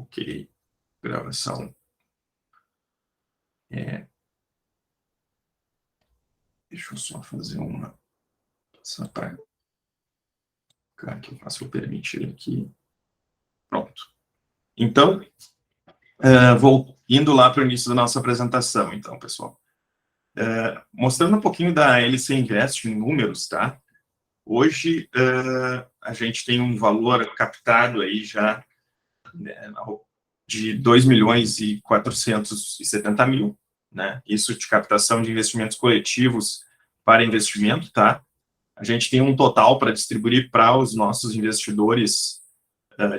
Ok, gravação. Deixa eu só fazer uma... Só para que eu faça o permitir aqui. Pronto. Então, vou indo lá para o início da nossa apresentação, então, pessoal. Mostrando um pouquinho da LC Invest em números, tá? Hoje, a gente tem um valor captado aí já, né, de 2.470.000, né? Isso de captação de investimentos coletivos para investimento, tá? A gente tem um total para distribuir para os nossos investidores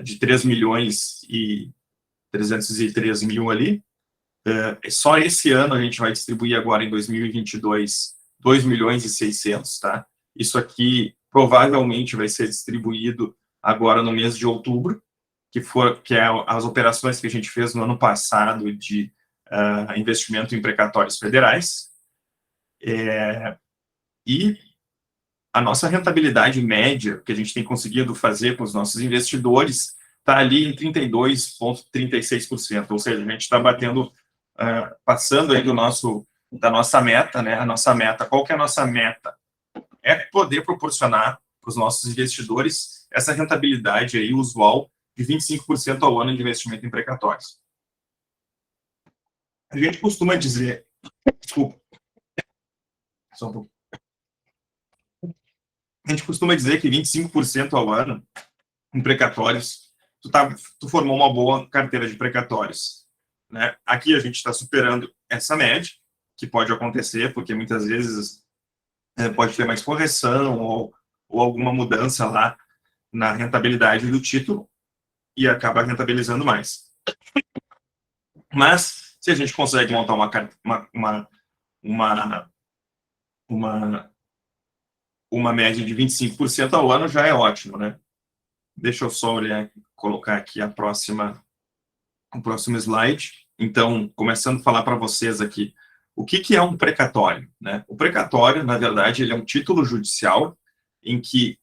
de 3.303.000 ali. Só esse ano a gente vai distribuir agora em 2022 2.600.000, tá? Isso aqui provavelmente vai ser distribuído agora no mês de outubro, que é as operações que a gente fez no ano passado de investimento em precatórios federais. E a nossa rentabilidade média, que a gente tem conseguido fazer com os nossos investidores, está ali em 32,36%, ou seja, a gente está batendo, passando aí da nossa meta, né? A nossa meta, qual que é a nossa meta? É poder proporcionar para os nossos investidores essa rentabilidade aí usual de 25% ao ano de investimento em precatórios. A gente costuma dizer, desculpa, só um pouco. A gente costuma dizer que 25% ao ano em precatórios, tu formou uma boa carteira de precatórios, né? Aqui a gente está superando essa média, que pode acontecer, porque muitas vezes pode ter mais correção ou alguma mudança lá na rentabilidade do título e acaba rentabilizando mais. Mas, se a gente consegue montar uma média de 25% ao ano, já é ótimo, né? Deixa eu só colocar aqui o próximo slide. Então, começando a falar para vocês aqui, o que é um precatório, né? O precatório, na verdade, ele é um título judicial em que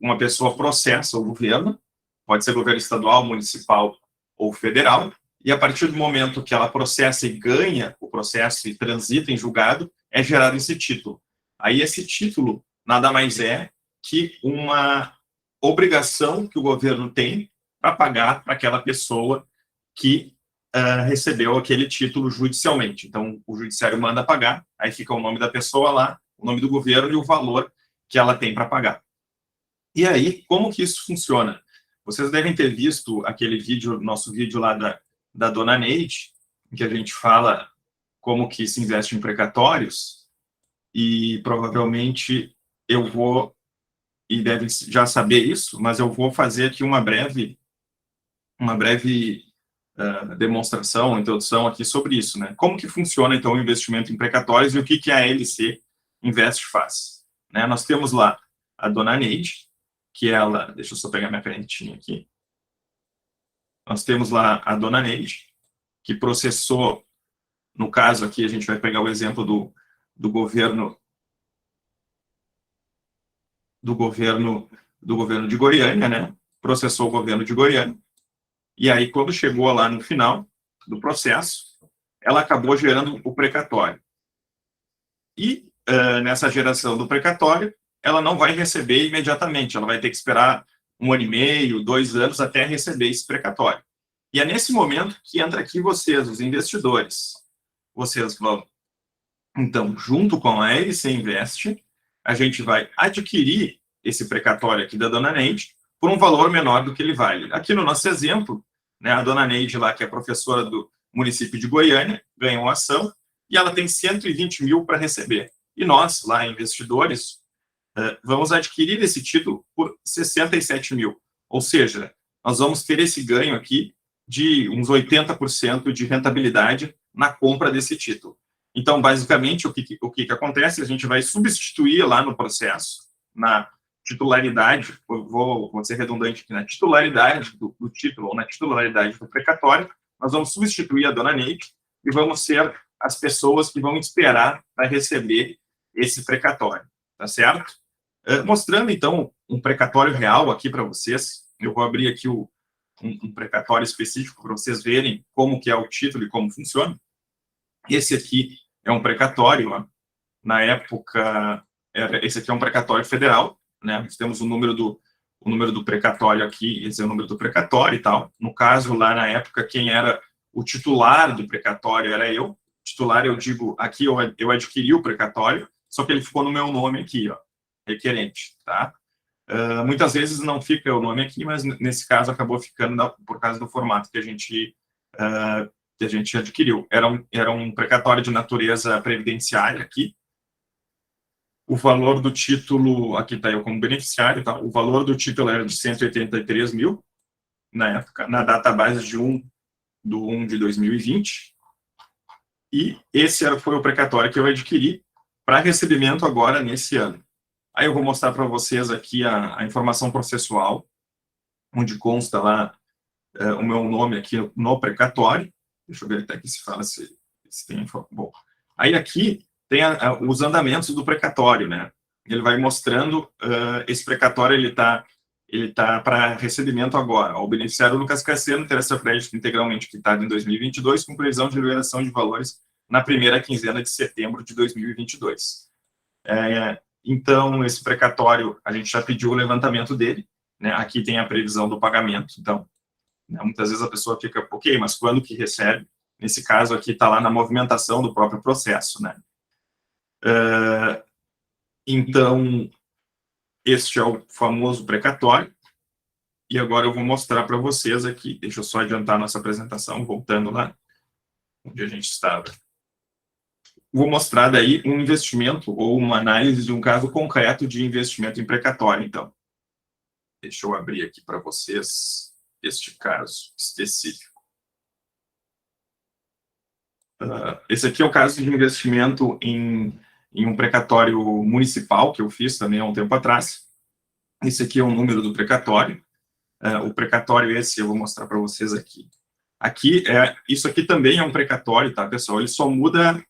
uma pessoa processa o governo, pode ser governo estadual, municipal ou federal, e a partir do momento que ela processa e ganha o processo e transita em julgado, é gerado esse título. Aí esse título nada mais é que uma obrigação que o governo tem para pagar para aquela pessoa que recebeu aquele título judicialmente. Então, o judiciário manda pagar, aí fica o nome da pessoa lá, o nome do governo e o valor que ela tem para pagar. E aí, como que isso funciona? Vocês devem ter visto aquele vídeo, nosso vídeo lá da dona Neide, em que a gente fala como que se investe em precatórios, e provavelmente eu vou, e devem já saber isso, mas eu vou fazer aqui uma breve demonstração, introdução aqui sobre isso, né? Como que funciona, então, o investimento em precatórios e o que a LC Invest faz, né? Nós temos lá a dona Neide, que ela... Deixa eu só pegar minha canetinha aqui. Nós temos lá a dona Neide, que processou, no caso aqui, a gente vai pegar o exemplo do governo de Goiânia, né? Processou o governo de Goiânia. E aí, quando chegou lá no final do processo, ela acabou gerando o precatório. E nessa geração do precatório, ela não vai receber imediatamente, ela vai ter que esperar 1 ano e meio, 2 anos, até receber esse precatório. E é nesse momento que entra aqui vocês, os investidores. Vocês vão, então, junto com a LC Invest, a gente vai adquirir esse precatório aqui da dona Neide por um valor menor do que ele vale. Aqui no nosso exemplo, né, a dona Neide lá, que é professora do município de Goiânia, ganhou a ação e ela tem 120.000 para receber. E nós, lá, investidores, vamos adquirir esse título por 67.000. Ou seja, nós vamos ter esse ganho aqui de uns 80% de rentabilidade na compra desse título. Então, basicamente, o que acontece? A gente vai substituir lá no processo, na titularidade, vou ser redundante aqui, na titularidade do título, ou na titularidade do precatório, nós vamos substituir a dona Neide e vamos ser as pessoas que vão esperar para receber esse precatório, tá certo? Mostrando, então, um precatório real aqui para vocês. Eu vou abrir aqui o um precatório específico para vocês verem como que é o título e como funciona. Esse aqui é um precatório, ó. Na época, esse aqui é um precatório federal, né? Nós temos o número do precatório aqui, esse é o número do precatório e tal. No caso, lá na época, quem era o titular do precatório era eu. Titular, eu digo, aqui eu adquiri o precatório, só que ele ficou no meu nome aqui, ó, requerente, tá? Muitas vezes não fica o nome aqui, mas nesse caso acabou ficando por causa do formato que a gente adquiriu. Era um precatório de natureza previdenciária aqui. O valor do título, aqui está eu como beneficiário, tá? O valor do título era de 183 mil, na época, na data base de 1 de 2020. E esse foi o precatório que eu adquiri para recebimento agora nesse ano. Aí eu vou mostrar para vocês aqui a informação processual, onde consta lá o meu nome aqui no precatório. Deixa eu ver até aqui se fala se tem informação. Bom, aí aqui tem os andamentos do precatório, né? Ele vai mostrando, esse precatório, ele tá para recebimento agora. O beneficiário Lucas Cassiano terá seu crédito integralmente quitado em 2022, com previsão de liberação de valores na primeira quinzena de setembro de 2022. Então, esse precatório, a gente já pediu o levantamento dele, né? Aqui tem a previsão do pagamento. Então, né, muitas vezes a pessoa fica, ok, mas quando que recebe? Nesse caso aqui está lá na movimentação do próprio processo, né? Então, este é o famoso precatório. E agora eu vou mostrar para vocês aqui. Deixa eu só adiantar a nossa apresentação, voltando lá onde a gente estava. Vou mostrar daí um investimento ou uma análise de um caso concreto de investimento em precatório, então. Deixa eu abrir aqui para vocês este caso específico. Esse aqui é o caso de investimento em um precatório municipal que eu fiz também há um tempo atrás. Esse aqui é o número do precatório. O precatório esse eu vou mostrar para vocês aqui. Isso aqui também é um precatório, tá, pessoal? Ele só muda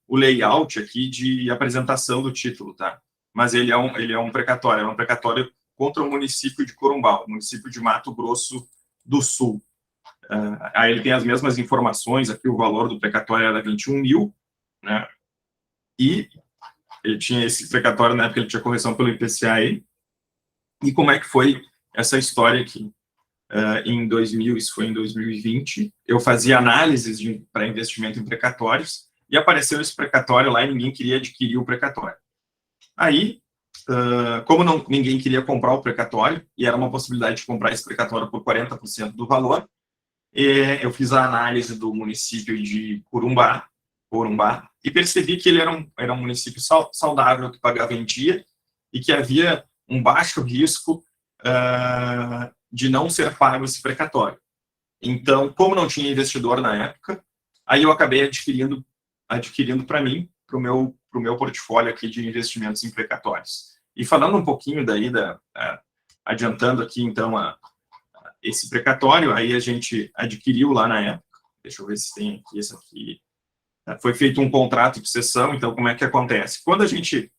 o layout aqui de apresentação do título, tá? Mas ele é um precatório contra o município de Corumbá, município de Mato Grosso do Sul. Aí ele tem as mesmas informações, aqui o valor do precatório era 21 mil, né? E ele tinha esse precatório, na época ele tinha correção pelo IPCA aí. E como é que foi essa história aqui? Isso foi em 2020, eu fazia análises para investimento em precatórios, e apareceu esse precatório lá e ninguém queria adquirir o precatório. Aí, como ninguém queria comprar o precatório, e era uma possibilidade de comprar esse precatório por 40% do valor, eu fiz a análise do município de Corumbá, e percebi que ele era um município saudável, que pagava em dia, e que havia um baixo risco de não ser pago esse precatório. Então, como não tinha investidor na época, aí eu acabei adquirindo para mim, para o meu portfólio aqui de investimentos em precatórios. E falando um pouquinho daí, adiantando aqui, então, esse precatório, aí a gente adquiriu lá na época. Deixa eu ver se tem aqui, esse aqui. Foi feito um contrato de cessão, então como é que acontece? Quando a gente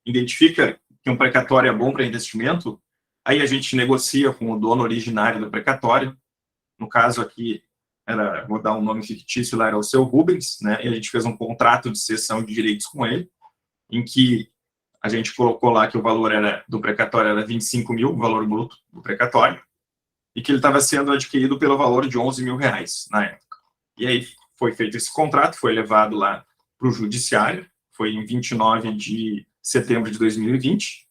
identifica que um precatório é bom para investimento, aí a gente negocia com o dono originário do precatório. No caso aqui, vou dar um nome fictício, lá era o seu Rubens, né? E a gente fez um contrato de cessão de direitos com ele, em que a gente colocou lá que o valor do precatório era 25 mil, o valor bruto do precatório, e que ele estava sendo adquirido pelo valor de 11 mil reais na época. E aí foi feito esse contrato, foi levado lá para o judiciário, foi em 29 de setembro de 2020,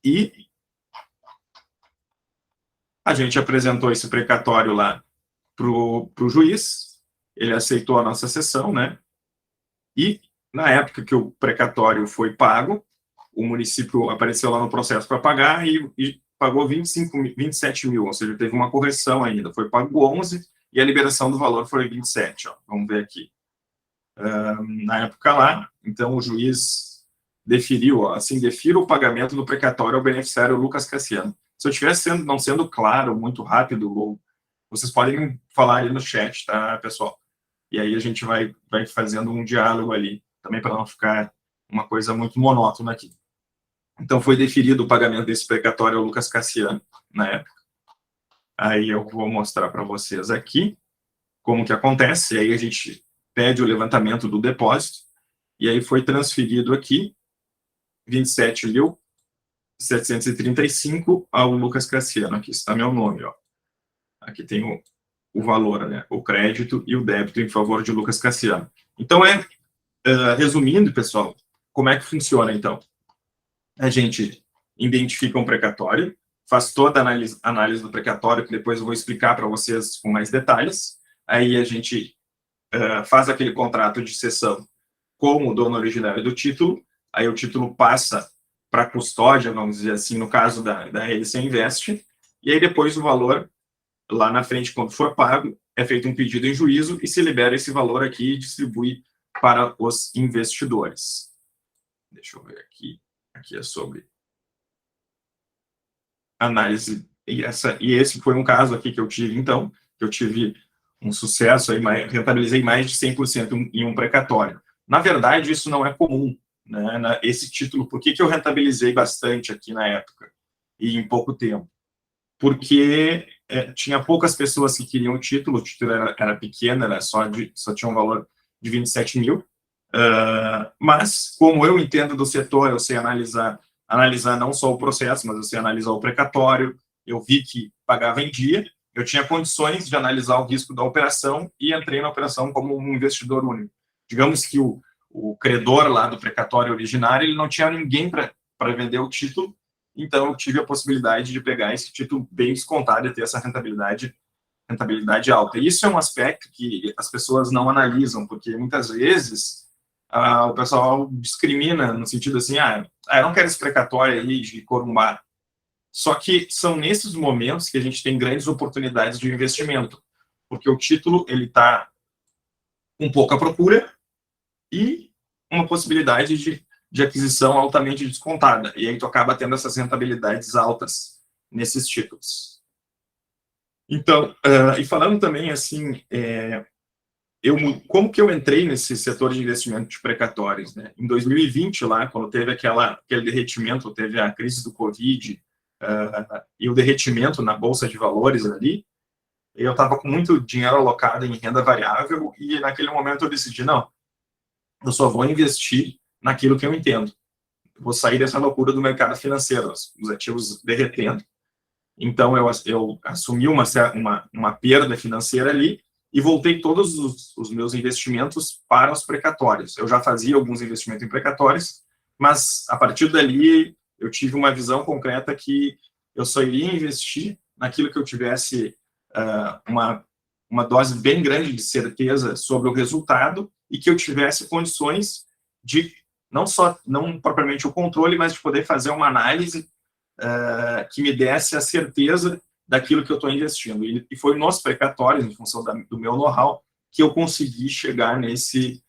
e a gente apresentou esse precatório lá para o juiz, ele aceitou a nossa sessão, né? E na época que o precatório foi pago, o município apareceu lá no processo para pagar e pagou 27 mil, ou seja, teve uma correção ainda, foi pago 11 e a liberação do valor foi 27, ó. Vamos ver aqui. Na época lá, então o juiz deferiu, ó, assim, defira o pagamento do precatório ao beneficiário Lucas Cassiano. Se eu estivesse não sendo claro, muito rápido, vocês podem falar ali no chat, tá, pessoal? E aí a gente vai fazendo um diálogo ali, também para não ficar uma coisa muito monótona aqui. Então, foi deferido o pagamento desse precatório ao Lucas Cassiano, na época. Aí eu vou mostrar para vocês aqui como que acontece. E aí a gente pede o levantamento do depósito, e aí foi transferido aqui 27.735 ao Lucas Cassiano. Aqui está meu nome, ó. Aqui tem o valor, né? O crédito e o débito em favor de Lucas Cassiano. Então, resumindo, pessoal, como é que funciona, então? A gente identifica um precatório, faz toda a análise do precatório, que depois eu vou explicar para vocês com mais detalhes. Aí a gente faz aquele contrato de cessão como dono originário do título, aí o título passa para a custódia, vamos dizer assim, no caso da LC Invest, e aí depois o valor, lá na frente, quando for pago, é feito um pedido em juízo e se libera esse valor aqui e distribui para os investidores. Deixa eu ver aqui. Aqui é sobre análise. E esse foi um caso aqui que eu tive, então, que eu tive um sucesso, aí, rentabilizei mais de 100% em um precatório. Na verdade, isso não é comum, né? Esse título, por que eu rentabilizei bastante aqui na época e em pouco tempo? Porque tinha poucas pessoas que queriam o título era pequeno, só tinha um valor de 27 mil, mas como eu entendo do setor, eu sei analisar não só o processo, mas eu sei analisar o precatório, eu vi que pagava em dia, eu tinha condições de analisar o risco da operação e entrei na operação como um investidor único. Digamos que o credor lá do precatório originário, ele não tinha ninguém para vender o título, então eu tive a possibilidade de pegar esse título bem descontado e ter essa rentabilidade alta. E isso é um aspecto que as pessoas não analisam, porque muitas vezes o pessoal discrimina no sentido assim, eu não quero esse precatório aí de Corumbá. Só que são nesses momentos que a gente tem grandes oportunidades de investimento, porque o título ele está com pouca procura e uma possibilidade de aquisição altamente descontada. E aí tu acaba tendo essas rentabilidades altas nesses títulos. Então, e falando também assim, como que eu entrei nesse setor de investimento de precatórios, né? Em 2020, lá, quando teve aquele derretimento, teve a crise do Covid e o derretimento na Bolsa de Valores ali, eu estava com muito dinheiro alocado em renda variável e naquele momento eu decidi, não, eu só vou investir naquilo que eu entendo. Eu vou sair dessa loucura do mercado financeiro, os ativos derretendo. Então, eu assumi uma perda financeira ali e voltei todos os meus investimentos para os precatórios. Eu já fazia alguns investimentos em precatórios, mas a partir dali eu tive uma visão concreta que eu só iria investir naquilo que eu tivesse uma dose bem grande de certeza sobre o resultado e que eu tivesse condições de não propriamente o controle, mas de poder fazer uma análise que me desse a certeza daquilo que eu estou investindo. E foi nos precatórios, em função do meu know-how, que eu consegui chegar nesse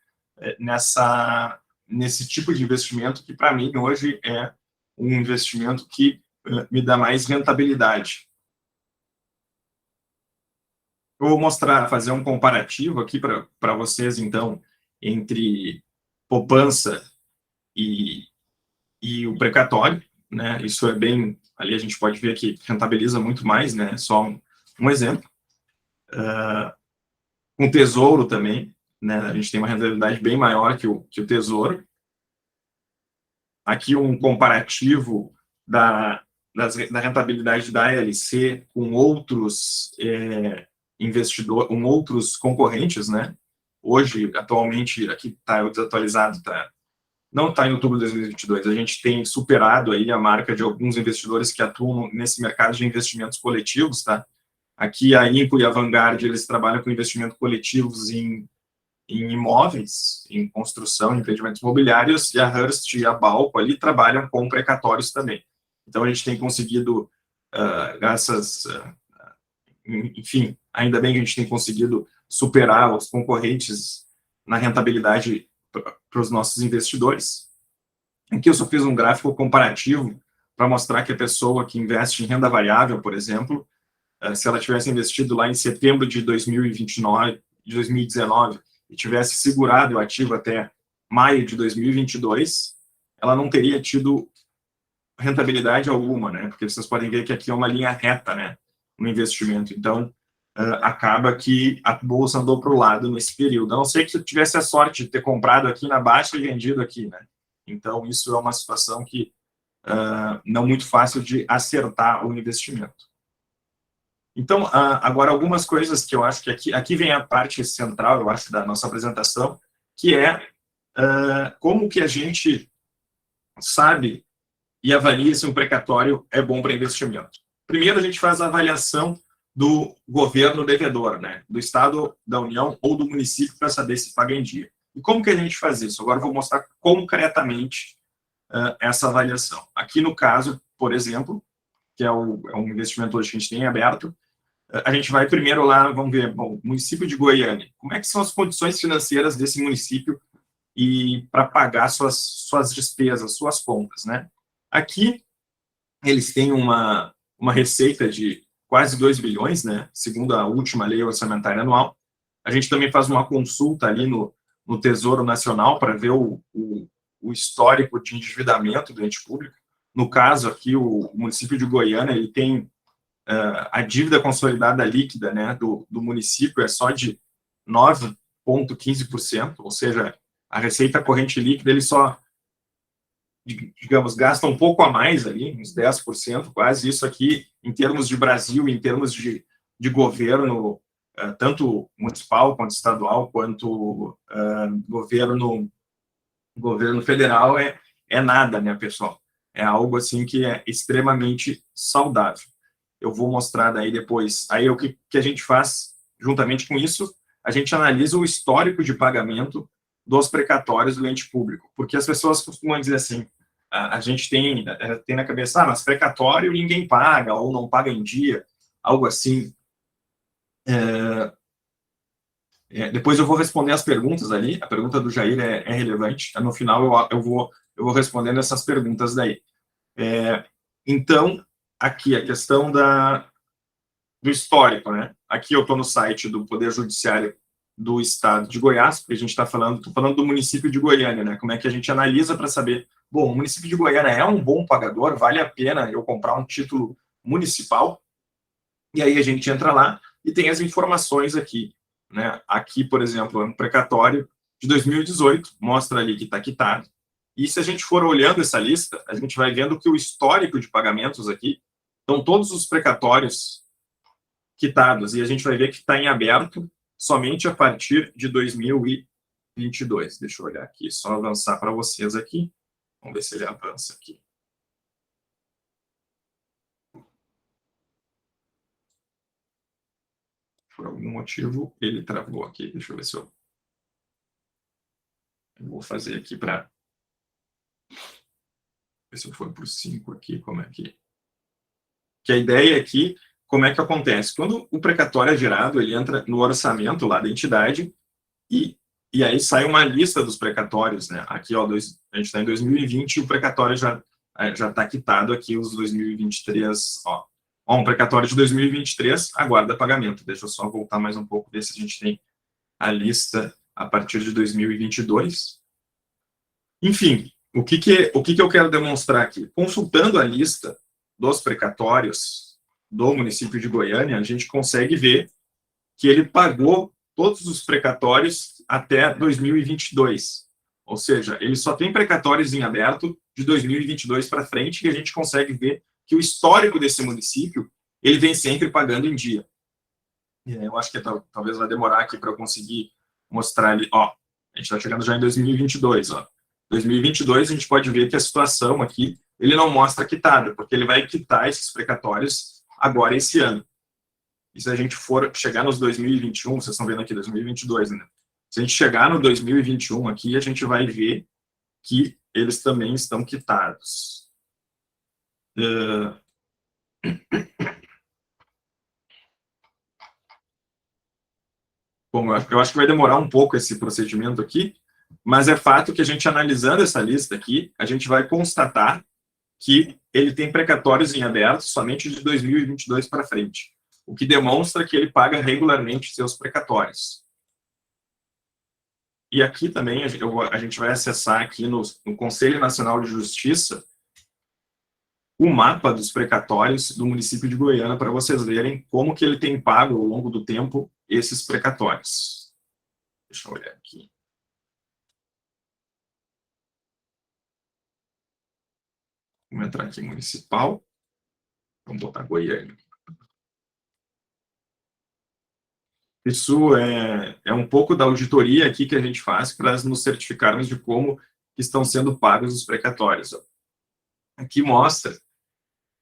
tipo de investimento que, para mim, hoje é um investimento que me dá mais rentabilidade. Eu vou fazer um comparativo aqui para vocês, então, entre poupança e o precatório, né? Isso é bem, ali a gente pode ver que rentabiliza muito mais, né? Só um exemplo. Um tesouro também, né? A gente tem uma rentabilidade bem maior que o tesouro. Aqui um comparativo da rentabilidade da ALC com outros investidores, com outros concorrentes, né? Hoje, atualmente, aqui está desatualizado, não está em outubro de 2022, a gente tem superado aí a marca de alguns investidores que atuam nesse mercado de investimentos coletivos, tá? Aqui a Inco e a Vanguard, eles trabalham com investimentos coletivos em imóveis, em construção, em empreendimentos imobiliários, e a Hearst e a Balco ali trabalham com precatórios também. Então, a gente tem conseguido, enfim, ainda bem que a gente tem conseguido superar os concorrentes na rentabilidade para os nossos investidores. Aqui eu só fiz um gráfico comparativo para mostrar que a pessoa que investe em renda variável, por exemplo, se ela tivesse investido lá em setembro de 2019 e tivesse segurado o ativo até maio de 2022, ela não teria tido rentabilidade alguma, né? Porque vocês podem ver que aqui é uma linha reta, né? No investimento. Então, acaba que a bolsa andou para o lado nesse período. A não ser que você tivesse a sorte de ter comprado aqui na baixa e vendido aqui, né? Então, isso é uma situação que não muito fácil de acertar o investimento. Então, agora, algumas coisas que eu acho que aqui vem a parte central, eu acho, da nossa apresentação, que é como que a gente sabe e avalia se um precatório é bom para investimento. Primeiro, a gente faz a avaliação do governo devedor, né? Do Estado, da União ou do município, para saber se paga em dia. E como que a gente faz isso? Agora eu vou mostrar concretamente essa avaliação. Aqui no caso, por exemplo, que é um investimento hoje que a gente tem aberto, a gente vai primeiro lá, vamos ver, bom, município de Goiânia. Como é que são as condições financeiras desse município e para pagar suas despesas, suas contas, né? Aqui, eles têm uma receita de quase 2 bilhões, né? Segundo a última lei orçamentária anual. A gente também faz uma consulta ali no Tesouro Nacional para ver o histórico de endividamento do ente público. No caso aqui, o município de Goiânia, ele tem a dívida consolidada líquida, né, do município é só de 9,15%, ou seja, a receita corrente líquida ele só, digamos, gasta um pouco a mais ali, uns 10%, quase. Isso aqui, em termos de Brasil, em termos de governo, tanto municipal quanto estadual, quanto governo federal, é nada, né, pessoal? É algo assim que é extremamente saudável. Eu vou mostrar daí depois. Aí o que a gente faz, juntamente com isso, a gente analisa o histórico de pagamento dos precatórios do ente público, porque as pessoas costumam dizer assim, a gente tem na cabeça, mas precatório ninguém paga, ou não paga em dia, algo assim. Depois eu vou responder as perguntas ali, a pergunta do Jair é relevante, no final eu vou respondendo essas perguntas daí. Então, aqui a questão do histórico, né? Aqui eu estou no site do Poder Judiciário do Estado de Goiás, porque a gente está falando do município de Goiânia, né? Como é que a gente analisa para saber, bom, o município de Goiânia é um bom pagador, vale a pena eu comprar um título municipal? E aí a gente entra lá e tem as informações aqui, né? Aqui, por exemplo, é um precatório de 2018, mostra ali que está quitado. E se a gente for olhando essa lista, a gente vai vendo que o histórico de pagamentos aqui estão todos os precatórios quitados, e a gente vai ver que está em aberto somente a partir de 2022. Deixa eu olhar aqui, só avançar para vocês aqui. Vamos ver se ele avança aqui. Por algum motivo, ele travou aqui. Deixa eu ver se eu vou fazer aqui para ver se eu for por 5 aqui, como é que a ideia aqui, como é que acontece? Quando o precatório é gerado, ele entra no orçamento lá da entidade e aí sai uma lista dos precatórios, né? Aqui, ó, a gente está em 2020 e o precatório já está quitado aqui, os 2023, ó. Um precatório de 2023 aguarda pagamento. Deixa eu só voltar mais um pouco, ver se a gente tem a lista a partir de 2022. Enfim, o que eu quero demonstrar aqui? Consultando a lista dos precatórios do município de Goiânia, a gente consegue ver que ele pagou todos os precatórios até 2022. Ou seja, ele só tem precatórios em aberto de 2022 para frente, e a gente consegue ver que o histórico desse município, ele vem sempre pagando em dia. Eu acho que talvez vai demorar aqui para eu conseguir mostrar ali. Ó, a gente está chegando já em 2022. Ó. 2022, a gente pode ver que a situação aqui, ele não mostra quitada, porque ele vai quitar esses precatórios agora esse ano. E se a gente for chegar nos 2021, vocês estão vendo aqui 2022, né? Se a gente chegar no 2021 aqui, a gente vai ver que eles também estão quitados. Bom, eu acho que vai demorar um pouco esse procedimento aqui, mas é fato que a gente, analisando essa lista aqui, a gente vai constatar que ele tem precatórios em aberto somente de 2022 para frente, o que demonstra que ele paga regularmente seus precatórios. E aqui também a gente vai acessar aqui no Conselho Nacional de Justiça o mapa dos precatórios do município de Goiânia para vocês verem como que ele tem pago ao longo do tempo esses precatórios. Deixa eu olhar aqui. Vamos entrar aqui em municipal. Vamos botar Goiânia. Isso é um pouco da auditoria aqui que a gente faz para nos certificarmos de como estão sendo pagos os precatórios. Aqui mostra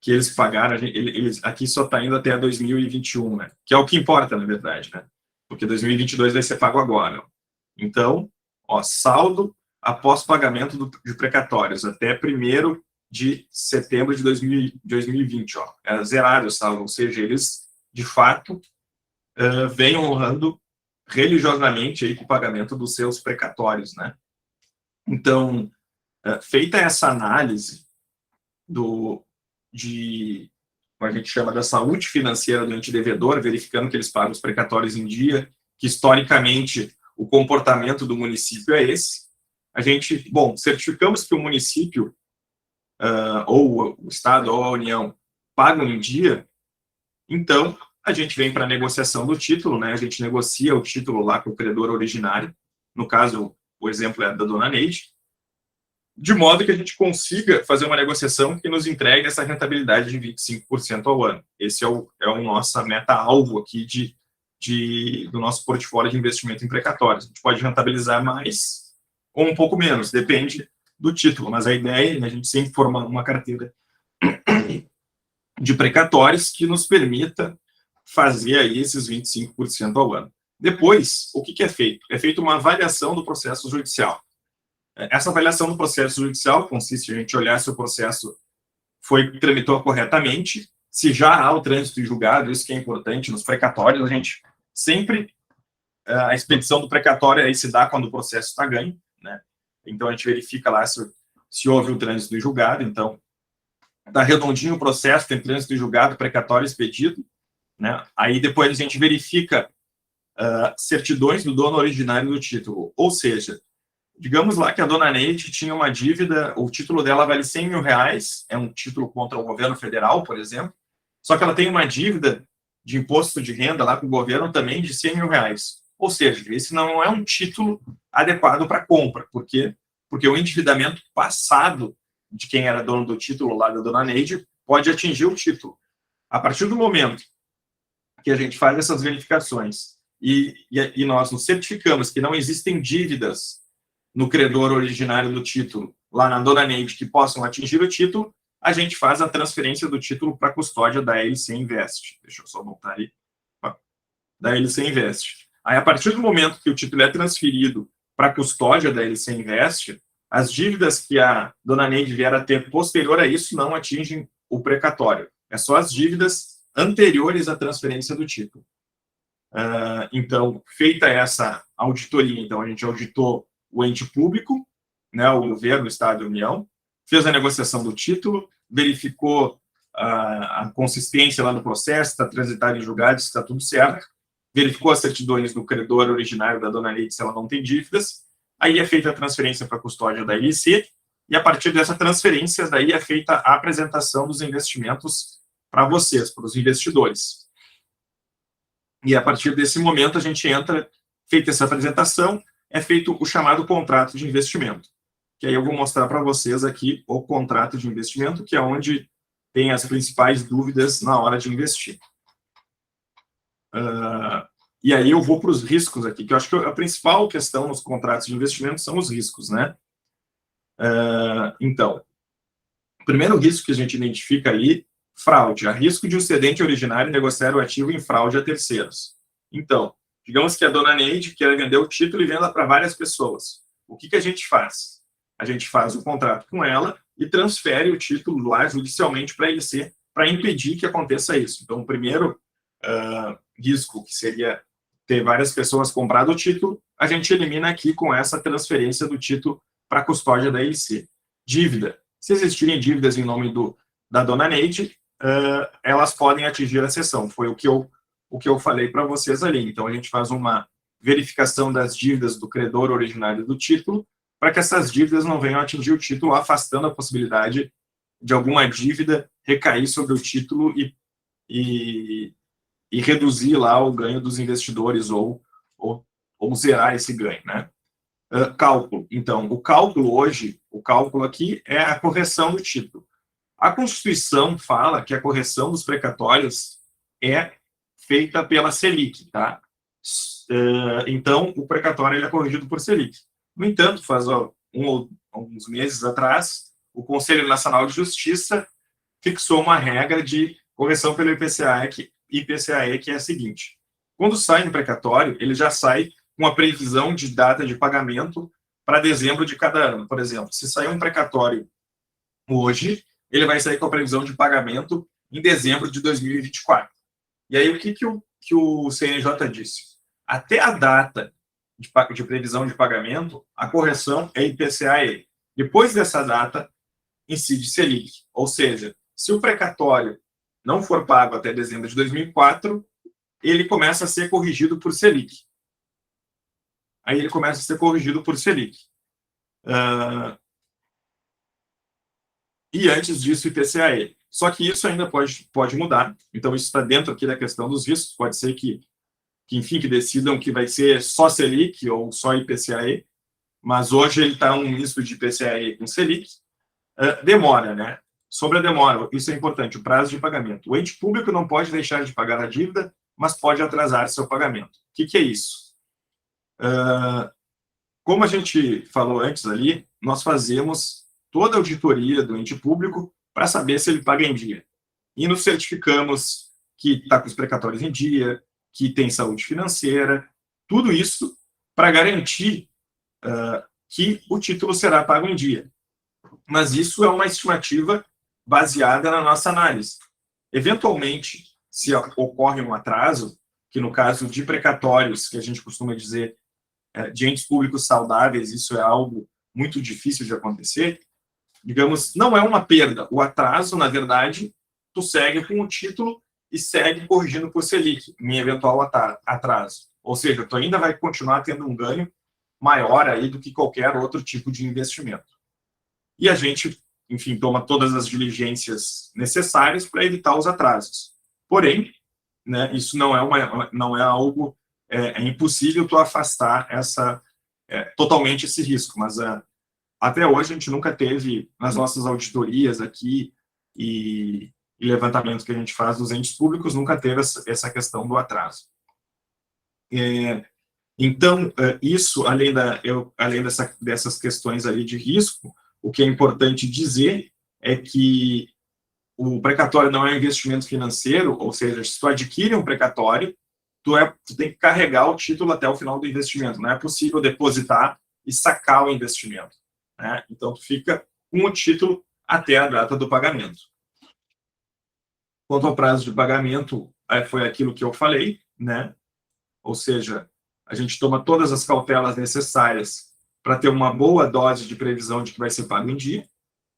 que eles pagaram, eles, aqui só está indo até 2021, né? Que é o que importa, na verdade, né? Porque 2022 vai ser pago agora. Então, ó, saldo após pagamento de precatórios até 1º de setembro de 2020, ó, é zerado o saldo, ou seja, eles, de fato, vêm honrando religiosamente aí com o pagamento dos seus precatórios, né? Então, feita essa análise como a gente chama da saúde financeira do ente devedor, verificando que eles pagam os precatórios em dia, que historicamente o comportamento do município é esse, a gente, certificamos que o município, ou o Estado ou a União, pagam em dia, então a gente vem para a negociação do título, né? A gente negocia o título lá com o credor originário, no caso, o exemplo é da dona Neide, de modo que a gente consiga fazer uma negociação que nos entregue essa rentabilidade de 25% ao ano. Esse é a nossa meta-alvo aqui do nosso portfólio de investimento em precatórios. A gente pode rentabilizar mais ou um pouco menos, depende do título, mas a ideia é a gente sempre formar uma carteira de precatórios que nos permita fazer aí esses 25% ao ano. Depois, o que é feito? É feita uma avaliação do processo judicial. Essa avaliação do processo judicial consiste em a gente olhar se o processo tramitou corretamente, se já há o trânsito em julgado, isso que é importante, nos precatórios, a gente sempre, a expedição do precatório aí se dá quando o processo está ganho, né? Então, a gente verifica lá se houve o trânsito em julgado, então, está redondinho o processo, tem trânsito em julgado, precatório expedido, né? Aí, depois, a gente verifica certidões do dono originário do título, ou seja, digamos lá que a dona Neide tinha uma dívida, o título dela vale R$100 mil, é um título contra o governo federal, por exemplo, só que ela tem uma dívida de imposto de renda lá com o governo também de R$100 mil. Ou seja, esse não é um título adequado para compra. Por quê? Porque o endividamento passado de quem era dono do título lá da dona Neide pode atingir o título. A partir do momento que a gente faz essas verificações e nós nos certificamos que não existem dívidas no credor originário do título, lá na dona Neide, que possam atingir o título, a gente faz a transferência do título para a custódia da LC Invest. Deixa eu só voltar ali. Da LC Invest. Aí, a partir do momento que o título é transferido para a custódia da LC Invest, as dívidas que a dona Neide vier a ter posterior a isso não atingem o precatório. É só as dívidas anteriores à transferência do título. Então, feita essa auditoria, então a gente auditou o ente público, né, o governo, o Estado e a União, fez a negociação do título, verificou a consistência lá no processo, está transitado em julgado, está tudo certo, verificou as certidões do credor originário da dona Neide se ela não tem dívidas, aí é feita a transferência para a custódia da LC, e a partir dessa transferência, daí é feita a apresentação dos investimentos para vocês, para os investidores. E a partir desse momento a gente entra, feita essa apresentação, é feito o chamado contrato de investimento, que aí eu vou mostrar para vocês aqui o contrato de investimento, que é onde tem as principais dúvidas na hora de investir. E aí eu vou para os riscos aqui, que eu acho que a principal questão nos contratos de investimento são os riscos, né? Então, o primeiro risco que a gente identifica ali, fraude, há risco de um cedente originário negociar o ativo em fraude a terceiros. Então, digamos que a dona Neide quer vender o título e venda para várias pessoas. O que a gente faz? A gente faz o contrato com ela e transfere o título lá judicialmente para a LC, para impedir que aconteça isso. Então, o primeiro risco, que seria ter várias pessoas comprado o título, a gente elimina aqui com essa transferência do título para a custódia da LC. Dívida. Se existirem dívidas em nome da dona Neide, elas podem atingir a cessão. Foi o que eu falei para vocês ali. Então, a gente faz uma verificação das dívidas do credor originário do título, para que essas dívidas não venham atingir o título, afastando a possibilidade de alguma dívida recair sobre o título e reduzir lá o ganho dos investidores ou zerar esse ganho, né? Cálculo. Então, o cálculo aqui é a correção do título. A Constituição fala que a correção dos precatórios é feita pela Selic, tá? Então, o precatório ele é corrigido por Selic. No entanto, faz alguns meses atrás, o Conselho Nacional de Justiça fixou uma regra de correção pelo IPCAE, que é a seguinte: quando sai um precatório, ele já sai com a previsão de data de pagamento para dezembro de cada ano. Por exemplo, se sair um precatório hoje, ele vai sair com a previsão de pagamento em dezembro de 2024. E aí, o que o CNJ disse? Até a data de previsão de pagamento, a correção é IPCAE. Depois dessa data, incide Selic. Ou seja, se o precatório não for pago até dezembro de 2004, ele começa a ser corrigido por Selic. Aí ele começa a ser corrigido por Selic. E antes disso, IPCAE. Só que isso ainda pode mudar. Então, isso está dentro aqui da questão dos riscos. Pode ser que decidam que vai ser só Selic ou só IPCAE. Mas hoje ele está um misto de IPCAE com Selic. Demora, né? Sobre a demora, isso é importante, o prazo de pagamento. O ente público não pode deixar de pagar a dívida, mas pode atrasar seu pagamento. O que é isso? Como a gente falou antes ali, nós fazemos toda a auditoria do ente público para saber se ele paga em dia. E nos certificamos que está com os precatórios em dia, que tem saúde financeira, tudo isso para garantir que o título será pago em dia. Mas isso é uma estimativa baseada na nossa análise. Eventualmente, se ocorre um atraso, que no caso de precatórios, que a gente costuma dizer de entes públicos saudáveis, isso é algo muito difícil de acontecer, digamos, não é uma perda. O atraso, na verdade, tu segue com o título e segue corrigindo por Selic, em eventual atraso. Ou seja, tu ainda vai continuar tendo um ganho maior aí do que qualquer outro tipo de investimento. E a gente, enfim, toma todas as diligências necessárias para evitar os atrasos. Porém, né, isso não é algo, é impossível tu afastar totalmente esse risco, mas até hoje a gente nunca teve, nas nossas auditorias aqui e levantamentos que a gente faz dos entes públicos, nunca teve essa questão do atraso. Então, isso, além dessas questões ali de risco, o que é importante dizer é que o precatório não é um investimento financeiro, ou seja, se tu adquire um precatório, tu tem que carregar o título até o final do investimento. Não é possível depositar e sacar o investimento, né? Então, tu fica com o título até a data do pagamento. Quanto ao prazo de pagamento, foi aquilo que eu falei, né? Ou seja, a gente toma todas as cautelas necessárias para ter uma boa dose de previsão de que vai ser pago em dia,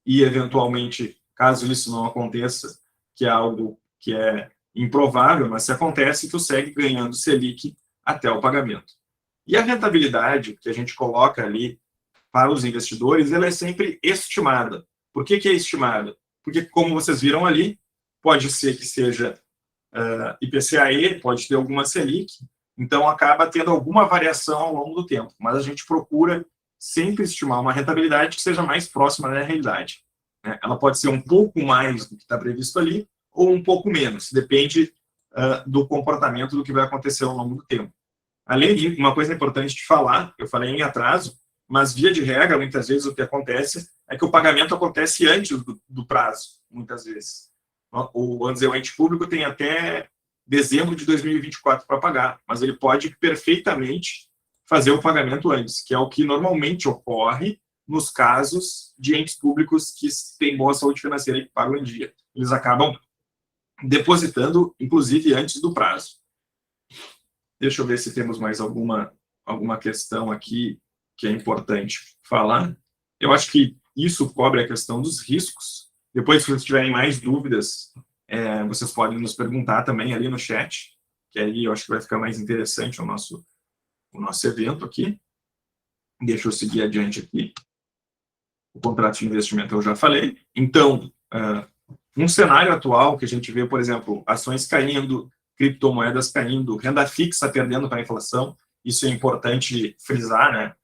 e, eventualmente, caso isso não aconteça, que é algo que é improvável, mas se acontece, tu segue ganhando Selic até o pagamento. E a rentabilidade que a gente coloca ali para os investidores, ela é sempre estimada. Por que é estimada? Porque, como vocês viram ali, pode ser que seja IPCAE, pode ter alguma Selic, então acaba tendo alguma variação ao longo do tempo, mas a gente procura sempre estimar uma rentabilidade que seja mais próxima da realidade, né? Ela pode ser um pouco mais do que está previsto ali, ou um pouco menos, depende do comportamento do que vai acontecer ao longo do tempo. Além disso, uma coisa importante de falar, eu falei em atraso, mas via de regra, muitas vezes o que acontece é que o pagamento acontece antes do prazo, muitas vezes. Vamos dizer, o ente público tem até dezembro de 2024 para pagar, mas ele pode perfeitamente fazer o pagamento antes, que é o que normalmente ocorre nos casos de entes públicos que têm boa saúde financeira e que pagam em dia. Eles acabam depositando, inclusive, antes do prazo. Deixa eu ver se temos mais alguma questão aqui que é importante falar. Eu acho que isso cobre a questão dos riscos. Depois, se vocês tiverem mais dúvidas, vocês podem nos perguntar também ali no chat, que aí eu acho que vai ficar mais interessante o nosso evento aqui. Deixa eu seguir adiante aqui. O contrato de investimento eu já falei. Então, Um cenário atual que a gente vê, por exemplo, ações caindo, criptomoedas caindo, renda fixa perdendo para a inflação, isso é importante frisar, né?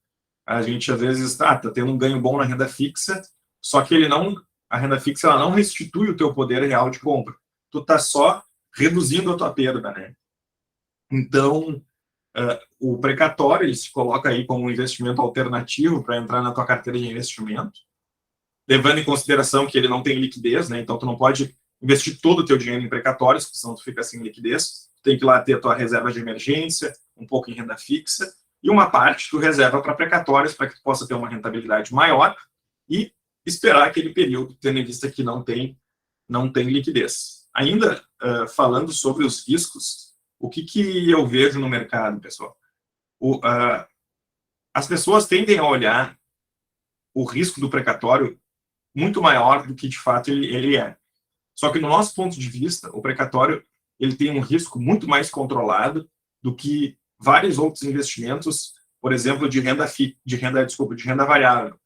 A gente às vezes está tendo um ganho bom na renda fixa, só que a renda fixa ela não restitui o teu poder real de compra. Tu está só reduzindo a tua perda, né? Então, o precatório ele se coloca aí como um investimento alternativo para entrar na tua carteira de investimento, levando em consideração que ele não tem liquidez, né? Então tu não pode investir todo o teu dinheiro em precatórios, senão tu fica sem liquidez. Tu tem que ir lá ter a tua reserva de emergência, um pouco em renda fixa, e uma parte tu reserva para precatórios, para que tu possa ter uma rentabilidade maior e esperar aquele período, tendo em vista que não tem liquidez. Ainda falando sobre os riscos, o que eu vejo no mercado, pessoal? As pessoas tendem a olhar o risco do precatório muito maior do que, de fato, ele é. Só que, no nosso ponto de vista, o precatório ele tem um risco muito mais controlado do que vários outros investimentos, por exemplo, de renda variável.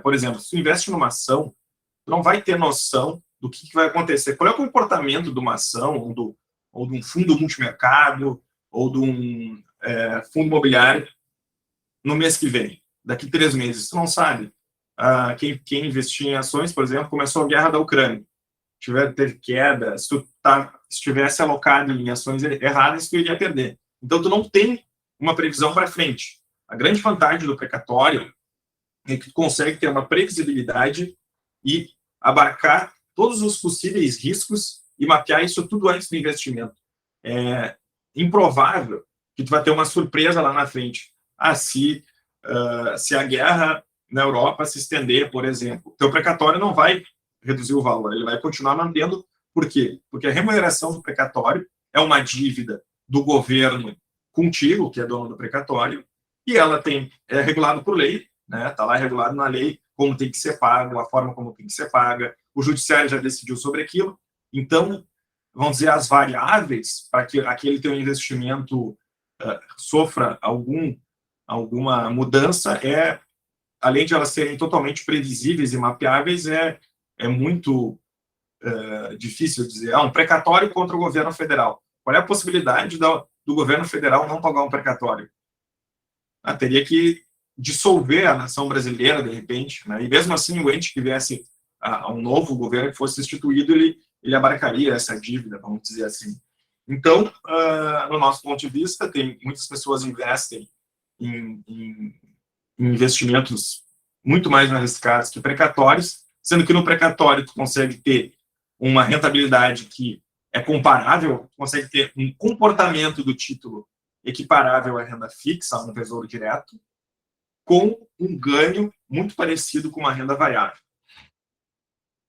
Por exemplo, se tu investe numa ação, tu não vai ter noção do que vai acontecer. Qual é o comportamento de uma ação, ou de um fundo multimercado, ou de um fundo imobiliário no mês que vem, daqui 3 meses? Tu não sabe. Quem investia em ações, por exemplo, começou a guerra da Ucrânia, teve queda, se tu estivesse alocado em ações erradas, tu iria perder. Então, tu não tem uma previsão para frente. A grande vantagem do precatório é que tu consegue ter uma previsibilidade e abarcar todos os possíveis riscos e mapear isso tudo antes do investimento. É improvável que tu vai ter uma surpresa lá na frente. Se a guerra na Europa se estender, por exemplo, o teu precatório não vai reduzir o valor, ele vai continuar mantendo. Por quê? Porque a remuneração do precatório é uma dívida do governo contigo, que é dono do precatório, e ela é regulado por lei, né? Está lá regulado na lei como tem que ser pago, a forma como tem que ser paga, o judiciário já decidiu sobre aquilo. Então, vamos dizer, as variáveis para que aquele teu investimento sofra alguma mudança, além de elas serem totalmente previsíveis e mapeáveis, é muito difícil dizer. Um precatório contra o governo federal. Qual é a possibilidade do governo federal não pagar um precatório? Teria que dissolver a nação brasileira, de repente, né? E mesmo assim, o ente que viesse a um novo governo que fosse instituído, ele abarcaria essa dívida, vamos dizer assim. Então, no nosso ponto de vista, muitas pessoas investem em investimentos muito mais arriscados que precatórios, sendo que no precatório tu consegue ter uma rentabilidade que é comparável, tu consegue ter um comportamento do título equiparável à renda fixa, a um tesouro direto, com um ganho muito parecido com uma renda variável.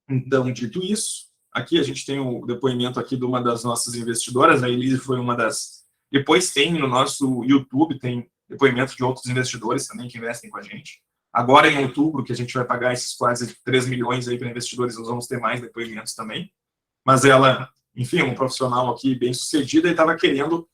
Então, dito isso, aqui a gente tem o depoimento aqui de uma das nossas investidoras, a Elise foi uma das... Depois tem no nosso YouTube, tem depoimentos de outros investidores também que investem com a gente. Agora, em outubro, que a gente vai pagar esses quase 3 milhões aí para investidores, nós vamos ter mais depoimentos também. Mas ela, enfim, um profissional aqui bem sucedida e estava querendo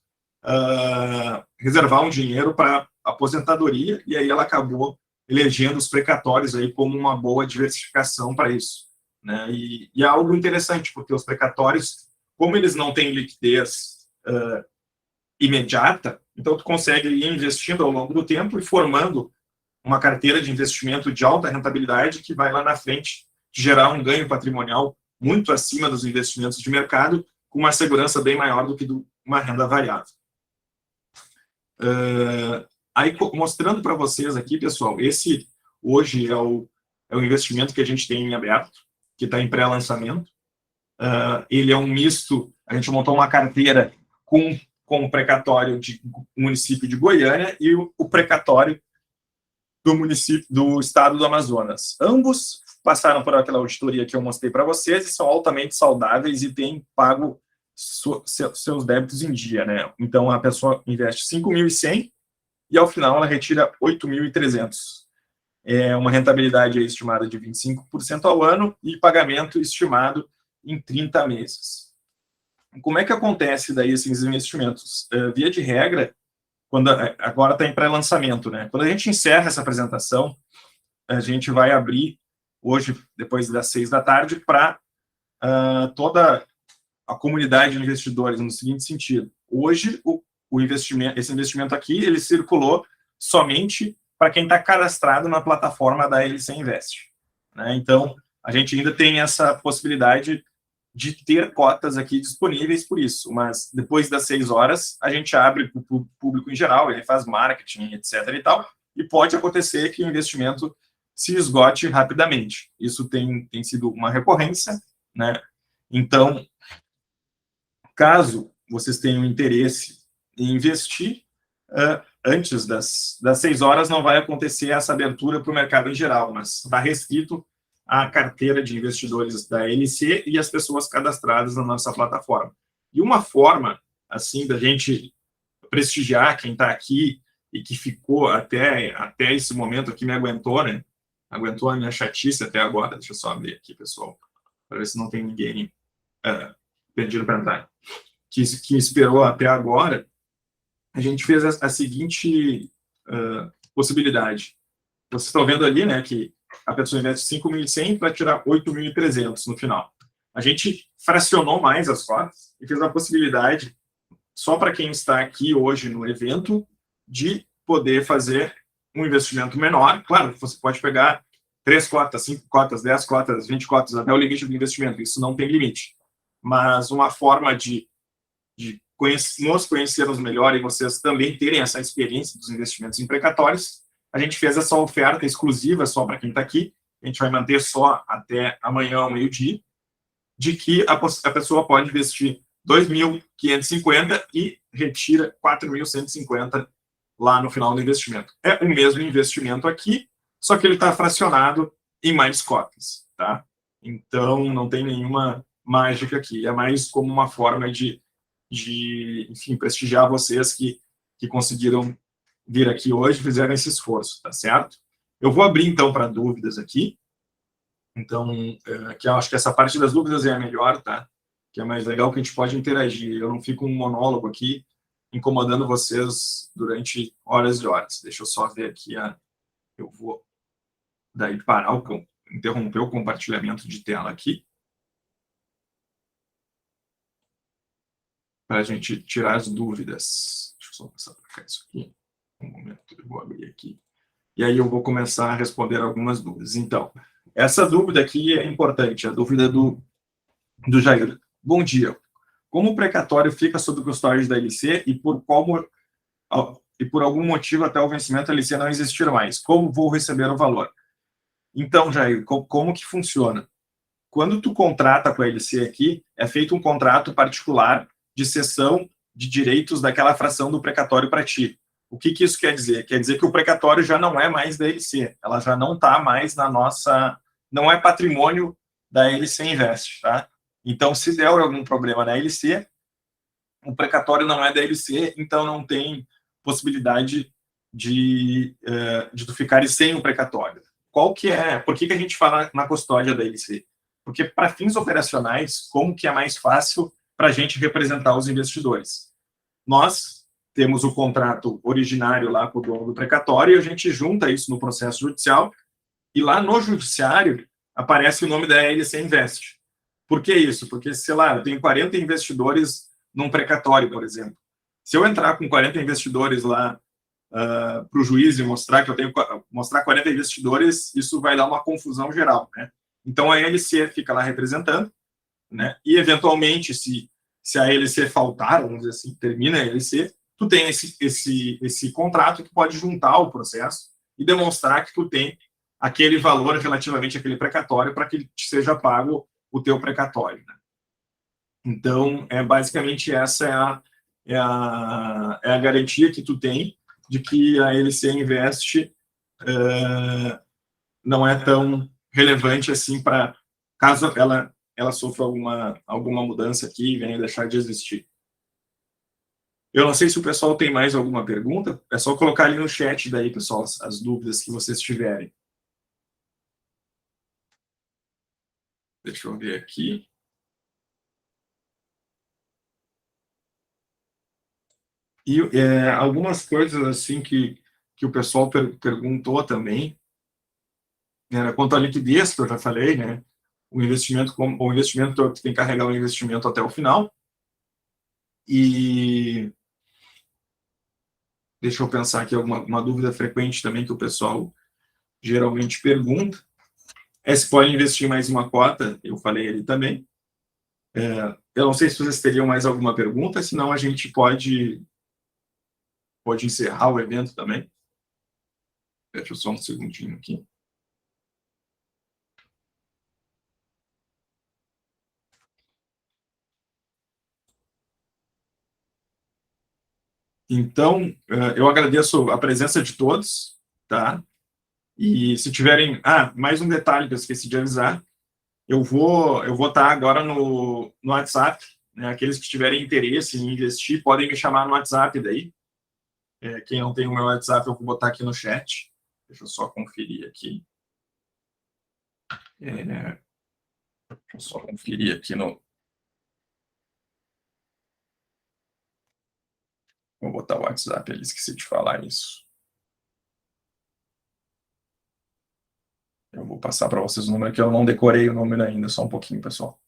reservar um dinheiro para aposentadoria, e aí ela acabou elegendo os precatórios aí como uma boa diversificação para isso, né? E é algo interessante, porque os precatórios, como eles não têm liquidez imediata, então tu consegue ir investindo ao longo do tempo e formando uma carteira de investimento de alta rentabilidade que vai lá na frente gerar um ganho patrimonial muito acima dos investimentos de mercado, com uma segurança bem maior do que uma renda variável. Aí, mostrando para vocês aqui, pessoal, esse hoje é o investimento que a gente tem em aberto, que está em pré-lançamento. Ele é um misto, a gente montou uma carteira com o precatório do município de Goiânia e o precatório do estado do Amazonas. Ambos passaram por aquela auditoria que eu mostrei para vocês e são altamente saudáveis e têm pago seus débitos em dia, né? Então, a pessoa investe 5.100 e, ao final, ela retira 8.300. É uma rentabilidade estimada de 25% ao ano e pagamento estimado em 30 meses. Como é que acontece daí esses investimentos? Via de regra, agora está em pré-lançamento, né? Quando a gente encerra essa apresentação, a gente vai abrir hoje, depois das 6 da tarde, para toda a comunidade de investidores, no seguinte sentido. Hoje, esse investimento aqui, ele circulou somente para quem está cadastrado na plataforma da LC Invest, né? Então, a gente ainda tem essa possibilidade de ter cotas aqui disponíveis por isso, mas depois das 6 horas, a gente abre para o público em geral, ele faz marketing, etc. e tal, e pode acontecer que o investimento se esgote rapidamente. Isso tem sido uma recorrência, né? Então, caso vocês tenham interesse em investir, antes das 6 horas não vai acontecer essa abertura para o mercado em geral, mas está restrito à carteira de investidores da LC e as pessoas cadastradas na nossa plataforma. E uma forma, assim, da gente prestigiar quem está aqui e que ficou até esse momento aqui, me aguentou, né? Aguentou a minha chatice até agora. Deixa eu só abrir aqui, pessoal, para ver se não tem ninguém pedindo para entrar, que esperou até agora. A gente fez a seguinte possibilidade. Vocês estão vendo ali, né, que a pessoa investe 5.100 para tirar 8.300 no final. A gente fracionou mais as cotas e fez a possibilidade, só para quem está aqui hoje no evento, de poder fazer um investimento menor. Claro, você pode pegar 3 cotas, 5 cotas, 10 cotas, 20 cotas, até o limite do investimento. Isso não tem limite. Mas uma forma de nos conhecermos melhor e vocês também terem essa experiência dos investimentos em precatórios, a gente fez essa oferta exclusiva só para quem está aqui. A gente vai manter só até amanhã ao meio-dia, de que a pessoa pode investir 2.550 e retira 4.150 lá no final do investimento. É o mesmo investimento aqui, só que ele está fracionado em mais cotas, tá? Então, não tem nenhuma mágica aqui. É mais como uma forma de enfim, prestigiar vocês que conseguiram vir aqui hoje, fizeram esse esforço, tá certo? Eu vou abrir, então, para dúvidas aqui. Então, que eu acho que essa parte das dúvidas é a melhor, tá? Que é mais legal, que a gente pode interagir. Eu não fico um monólogo aqui, incomodando vocês durante horas e horas. Deixa eu só ver aqui. Eu vou daí parar, interromper o compartilhamento de tela aqui, para a gente tirar as dúvidas. Deixa eu só passar para cá isso aqui. Um momento, eu vou abrir aqui. E aí eu vou começar a responder algumas dúvidas. Então, essa dúvida aqui é importante, a dúvida do Jair. Bom dia. Como o precatório fica sob custódia da LC e por algum motivo até o vencimento a LC não existir mais? Como vou receber o valor? Então, Jair, como que funciona? Quando tu contrata com a LC aqui, é feito um contrato particular de cessão de direitos daquela fração do precatório para ti. O que isso quer dizer? Quer dizer que o precatório já não é mais da LC, ela já não está mais na nossa... não é patrimônio da LC Invest, tá? Então, se der algum problema na LC, o precatório não é da LC, então não tem possibilidade de tu ficares sem o precatório. Qual que é? Por que a gente fala na custódia da LC? Porque, para fins operacionais, como que é mais fácil para a gente representar os investidores? Nós temos o contrato originário lá com o dono do precatório e a gente junta isso no processo judicial e lá no judiciário aparece o nome da LC Invest. Por que isso? Porque, sei lá, eu tenho 40 investidores num precatório, por exemplo. Se eu entrar com 40 investidores lá para o juiz e mostrar que eu tenho 40 investidores, isso vai dar uma confusão geral, né? Então, a LC fica lá representando, né? E, eventualmente, se a LC faltar, vamos dizer assim, termina a LC, tu tem esse contrato que pode juntar ao processo e demonstrar que tu tem aquele valor relativamente àquele precatório para que te seja pago o teu precatório, né? Então, basicamente, essa é a garantia que tu tem de que a LC Invest não é tão relevante assim para caso ela sofra alguma mudança aqui e venha deixar de existir. Eu não sei se o pessoal tem mais alguma pergunta, é só colocar ali no chat daí, pessoal, as dúvidas que vocês tiverem. Deixa eu ver aqui. E algumas coisas assim que o pessoal perguntou também. Quanto à liquidez, que eu já falei, né? O investimento tem que carregar o investimento até o final. E deixa eu pensar aqui uma dúvida frequente também que o pessoal geralmente pergunta. Se pode investir mais uma cota, eu falei ali também. Eu não sei se vocês teriam mais alguma pergunta, senão a gente pode encerrar o evento também. Deixa eu só um segundinho aqui. Então, eu agradeço a presença de todos, tá? E se tiverem... mais um detalhe que eu esqueci de avisar. Eu vou estar agora no WhatsApp, né? Aqueles que tiverem interesse em investir podem me chamar no WhatsApp daí. Quem não tem o meu WhatsApp, eu vou botar aqui no chat. Deixa eu só conferir aqui. Deixa eu só conferir aqui no... Vou botar o WhatsApp ali, esqueci de falar isso. Eu vou passar para vocês o número, que eu não decorei o número ainda, só um pouquinho, pessoal.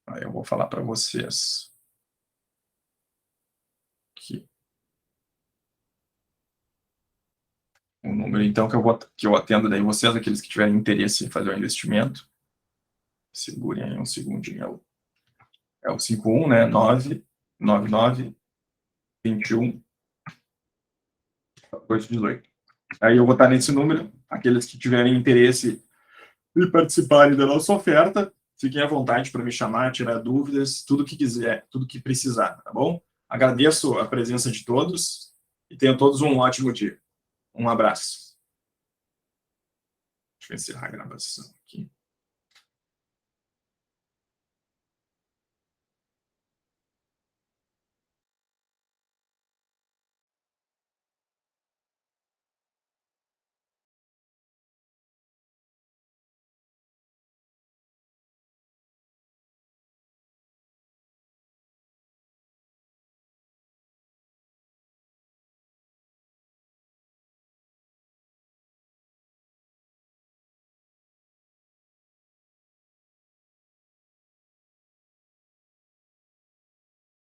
Aí eu vou falar para vocês. Aqui. O número, então, que eu atendo daí vocês, aqueles que tiverem interesse em fazer o investimento. Segurem aí um segundinho. É o 51, né? 999 21 18. Aí eu vou estar nesse número. Aqueles que tiverem interesse em participarem da nossa oferta, fiquem à vontade para me chamar, tirar dúvidas, tudo que quiser, tudo que precisar, tá bom? Agradeço a presença de todos e tenham todos um ótimo dia. Um abraço. Deixa eu encerrar a gravação aqui.